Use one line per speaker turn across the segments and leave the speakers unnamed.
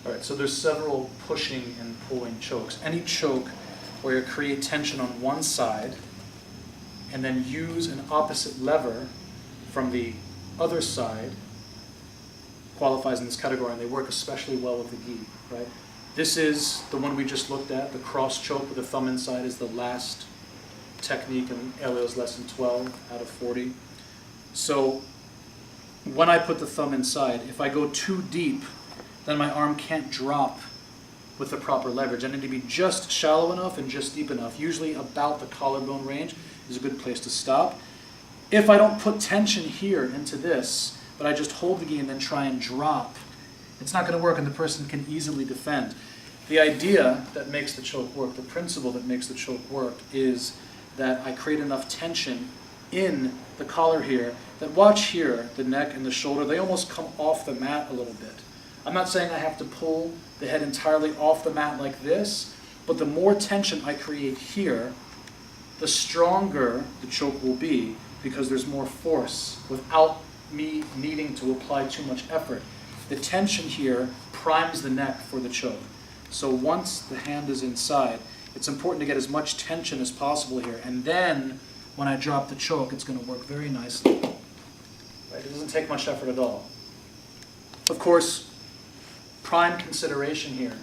All right, so there's several pushing and pulling chokes. Any choke where you create tension on one side and then use an opposite lever from the other side qualifies in this category, and they work especially well with the gi, right? This is the one we just looked at. The cross choke with the thumb inside is the last technique in Elio's lesson 12 out of 40. So when I put the thumb inside, if I go too deep, then my arm can't drop with the proper leverage. I need to be just shallow enough and just deep enough. Usually about the collarbone range is a good place to stop. If I don't put tension here into this, but I just hold the gi and then try and drop, it's not going to work, and the person can easily defend. The idea that makes the choke work, the principle that makes the choke work, is that I create enough tension in the collar here that, watch here, the neck and the shoulder, they almost come off the mat a little bit. I'm not saying I have to pull the head entirely off the mat like this, but the more tension I create here, the stronger the choke will be, because there's more force without me needing to apply too much effort. The tension here primes the neck for the choke. So once the hand is inside, it's important to get as much tension as possible here, and then when I drop the choke, it's going to work very nicely. Right? It doesn't take much effort at all. Of course, prime consideration here,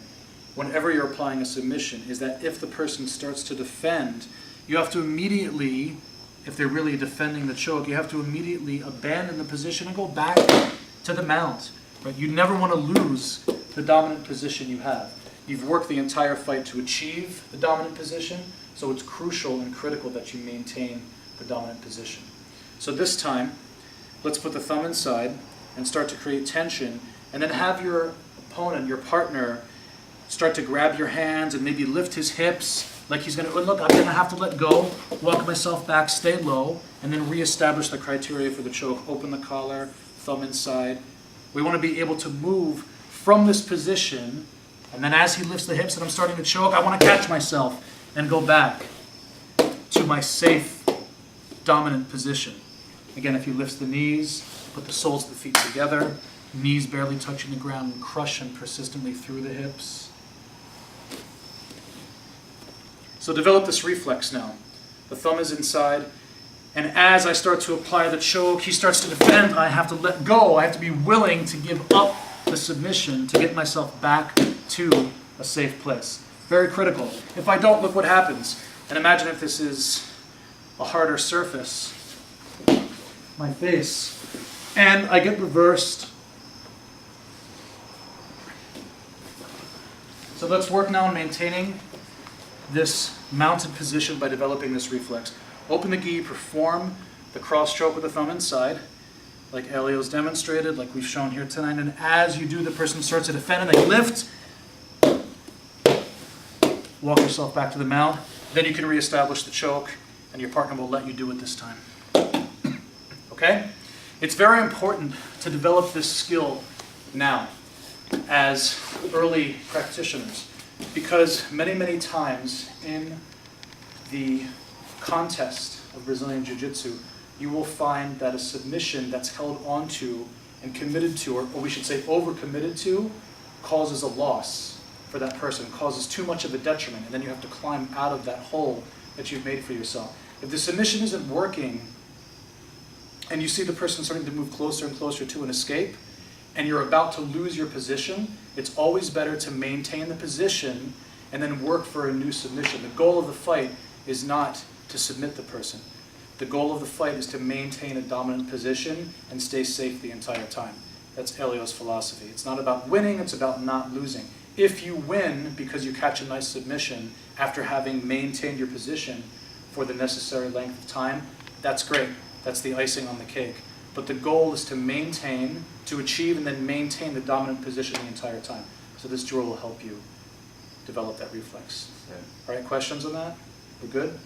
whenever you're applying a submission, is that if the person starts to defend, you have to immediately, if they're really defending the choke, you have to immediately abandon the position and go back to the mount. Right? You never want to lose the dominant position you have. You've worked the entire fight to achieve the dominant position, so it's crucial and critical that you maintain the dominant position. So this time, let's put the thumb inside and start to create tension, and then have your opponent, your partner, start to grab your hands and maybe lift his hips, like he's going to, look, I'm going to have to let go, walk myself back, stay low, and then reestablish the criteria for the choke. Open the collar, thumb inside. We want to be able to move from this position, and then as he lifts the hips and I'm starting to choke, I want to catch myself and go back to my safe, dominant position. Again, if he lifts the knees, put the soles of the feet together, knees barely touching the ground, and crush him persistently through the hips. So develop this reflex now. The thumb is inside, and as I start to apply the choke, he starts to defend. I have to let go. I have to be willing to give up the submission to get myself back to a safe place. Very critical. If I don't, look what happens. And imagine if this is a harder surface, my face, and I get reversed. So let's work now on maintaining this mounted position by developing this reflex. Open the gi, perform the cross choke with the thumb inside, like Elio's demonstrated, like we've shown here tonight. And as you do, the person starts to defend and they lift. Walk yourself back to the mount. Then you can reestablish the choke, and your partner will let you do it this time. Okay? It's very important to develop this skill now as early practitioners, because many, many times in the contest of Brazilian Jiu-Jitsu, you will find that a submission that's held onto and committed to, or we should say overcommitted to, causes a loss for that person, causes too much of a detriment, and then you have to climb out of that hole that you've made for yourself. If the submission isn't working, and you see the person starting to move closer and closer to an escape, and you're about to lose your position, it's always better to maintain the position and then work for a new submission. The goal of the fight is not to submit the person. The goal of the fight is to maintain a dominant position and stay safe the entire time. That's Elio's philosophy. It's not about winning, it's about not losing. If you win because you catch a nice submission after having maintained your position for the necessary length of time, that's great. That's the icing on the cake. But the goal is to maintain, to achieve and then maintain the dominant position the entire time. So this drill will help you develop that reflex.
Yeah.
All right, questions on that? We're good?